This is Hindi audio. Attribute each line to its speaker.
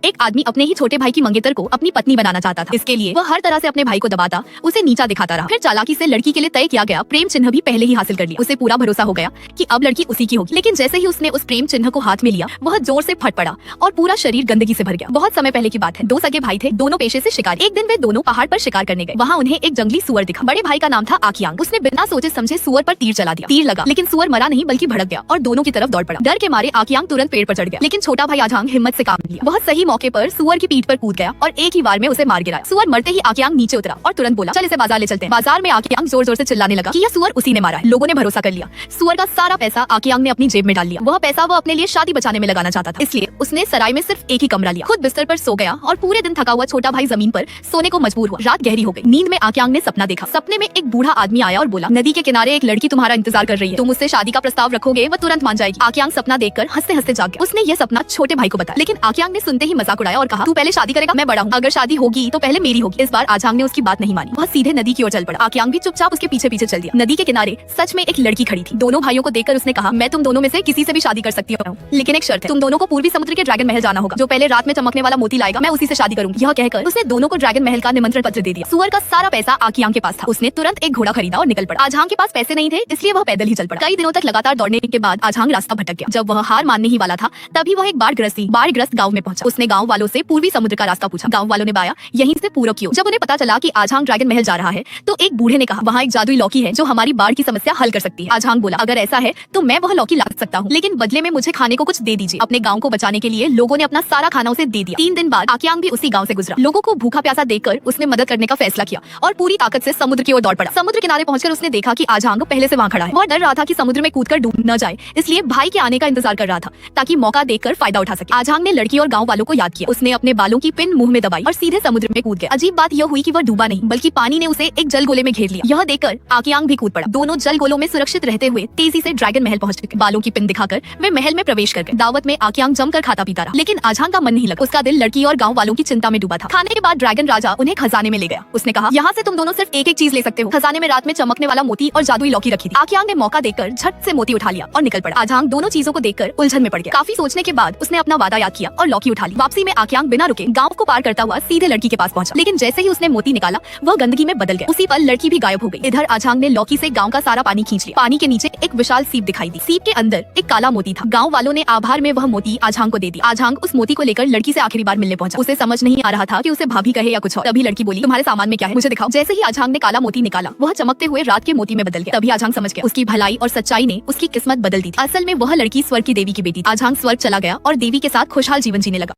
Speaker 1: एक आदमी अपने ही छोटे भाई की मंगेतर को अपनी पत्नी बनाना चाहता था। इसके लिए वह हर तरह से अपने भाई को दबाता, उसे नीचा दिखाता रहा। फिर चालाकी से लड़की के लिए तय किया गया प्रेम चिन्ह भी पहले ही हासिल कर लिया। उसे पूरा भरोसा हो गया कि अब लड़की उसी की होगी। लेकिन जैसे ही उसने उस प्रेम चिन्ह को हाथ में लिया, वह जोर से फट पड़ा और पूरा शरीर गंदगी से भर गया। बहुत समय पहले की बात है। दो सगे भाई थे, दोनों पेशे से शिकारी। एक दिन वे दोनों पहाड़ पर शिकार करने गए। वहाँ उन्हें एक जंगली सुअर दिखा। बड़े भाई का नाम था आकियांग। उसने बिना सोचे समझे सुअर पर तीर चला दिया। तीर लगा, लेकिन सुअर मरा नहीं बल्कि भड़क गया और दोनों की तरफ दौड़ पड़ा। डर के मारे आकियांग तुरंत पेड़ पर चढ़ गया, लेकिन छोटा भाई आजांग हिम्मत से काम लिया। वह सही मौके पर सुअर की पीठ पर कूद गया और एक ही बार में उसे मार गिराया। सुअर मरते ही आकियांग नीचे उतरा और तुरंत बोला, चल इसे बाजार ले चलते हैं। बाजार में आकियांग जोर जोर से चिल्लाने लगा कि यह सुअर उसी ने मारा है। लोगों ने भरोसा कर लिया। सुअर का सारा पैसा आकियांग ने अपनी जेब में डाल लिया। वह पैसा वो अपने लिए शादी बचाने में लगाना चाहता था, इसलिए उसने सराय में सिर्फ एक ही कमरा लिया। खुद बिस्तर पर सो गया और पूरे दिन थका हुआ छोटा भाई जमीन पर सोने को मजबूर हुआ। रात गहरी हो गई। नींद में आकियांग ने सपना देखा। सपने में एक बूढ़ा आदमी आया और बोला, नदी के किनारे एक लड़की तुम्हारा इंतजार कर रही है, तुम उससे शादी का प्रस्ताव रखोगे, वह तुरंत मान जाएगी। आकियांग सपना देखकर हंसते हंसते जाग गया। उसने यह सपना छोटे भाई को बताया, लेकिन आकियांग ने सुनते ही मजाक उड़ाया और कहा, तू पहले शादी करेगा, मैं बड़ा हूँ, अगर शादी होगी तो पहले मेरी होगी। इस बार आजांग ने उसकी बात नहीं मानी। वह सीधे नदी की ओर चल पड़ा। आकियांग भी चुपचाप उसके पीछे पीछे चल दिया। नदी के किनारे सच में एक लड़की खड़ी थी। दोनों भाइयों को देखकर उसने कहा, मैं तुम दोनों में से किसी से भी शादी कर सकती हूँ, लेकिन एक शर्त है, तुम दोनों को पूर्वी समुद्र के ड्रैगन महल जाना होगा। जो पहले रात में चमकने वाला मोती लाएगा, मैं उसी से शादी करूंगी। यह कहकर उसने दोनों को ड्रैगन महल का निमंत्रण पत्र दे दिया। सुअर का सारा पैसा आकियांग के पास था। उसने तुरंत एक घोड़ा खरीदा और निकल पड़ा। आजांग के पास पैसे नहीं थे, इसलिए वह पैदल ही चल पड़ा। कई दिनों तक लगातार दौड़ने के बाद आजांग रास्ता भटक गया। जब वह हार मानने ही वाला था, तभी वह एक बाढ़ग्रस्त गाँव में पहुंचा। उसने गाँव वालों से पूर्वी समुद्र का रास्ता पूछा। गाँव वालों ने बताया, यहीं से पूरब की ओर। जब उन्हें पता चला कि आजांग ड्रैगन महल जा रहा है, तो एक बूढ़े ने कहा, वहाँ एक जादुई लौकी है जो हमारी बाढ़ की समस्या हल कर सकती है। आजांग बोला, अगर ऐसा है तो मैं वह लौकी ला सकता हूँ, लेकिन बदले में मुझे खाने को कुछ दे दीजिए। अपने गाँव को बचाने के लिए लोगों ने अपना सारा खाना उसे दे दिया। 3 दिन बाद आकियांग भी उसी गाँव से गुजरा। लोगों को भूखा प्यासा देखकर उसने मदद करने का फैसला किया और पूरी ताकत से समुद्र की ओर दौड़ पड़ा। समुद्र किनारे पहुंचकर उसने देखा कि आजांग पहले से वहाँ खड़ा है। वह डर रहा था कि समुद्र में कूदकर डूब न जाए, इसलिए भाई के आने का इंतजार कर रहा था ताकि मौका देखकर फायदा उठा सके। आजांग ने लड़की और गाँव वालों को याद किया। उसने अपने बालों की पिन मुंह में दबाई और सीधे समुद्र में कूद गया। अजीब बात यह हुई कि वह डूबा नहीं, बल्कि पानी ने उसे एक जल गोले में घेर लिया। यह देखकर आकियांग भी कूद पड़ा। दोनों जल गोलों में सुरक्षित रहते हुए तेजी से ड्रैगन महल पहुंच गए। बालों की पिन दिखाकर वे महल में प्रवेश कर गए। दावत में आकियांग जमकर खाता पीता रहा, लेकिन आजांग का मन नहीं लगा। उसका दिल लड़की और गाँव वालों की चिंता में डूबा था। खाने के बाद ड्रैगन राजा उन्हें खजाने में ले गया। उसने कहा, यहाँ से तुम दोनों सिर्फ एक एक चीज ले सकते हो। खजाने में रात में चमकने वाला मोती और जादुई लौकी रखी थी। आकियांग ने मौका देखकर झट से मोती उठा लिया और निकल पड़ा। आजांग दोनों चीजों को देखकर उलझन में पड़ गया। काफी सोचने के बाद उसने अपना वादा याद किया और लौकी उठा ली। वापसी में आकियांग बिना रुके गाँव को पार करता हुआ सीधे लड़की के पास पहुंचा, लेकिन जैसे ही उसने मोती निकाला, वह गंदगी में बदल गया। उसी पल लड़की भी गायब हो गई। इधर आजांग ने लौकी से गाँव का सारा पानी खींच लिया। पानी के नीचे एक विशाल सीप दिखाई दी। सीप के अंदर एक काला मोती था। गाँव वालों ने आभार में वह मोती आजांग को दे दिया। आजांग उस मोती को लेकर लड़की से आखिरी बार मिलने पहुंचा। उसे समझ नहीं आ रहा था कि उसे भाभी कहे या कुछ और। तभी लड़की बोली, तुम्हारे सामान में क्या है, मुझे दिखाओ। जैसे ही आजांग ने काला मोती निकाला, वह चमकते हुए रात के मोती में बदल गया। तभी आजांग समझ गया, उसकी भलाई और सच्चाई ने उसकी किस्मत बदल दी थी। असल में वह लड़की स्वर्ग की देवी की बेटी। आजांग स्वर्ग चला गया और देवी के साथ खुशहाल जीवन जीने लगा।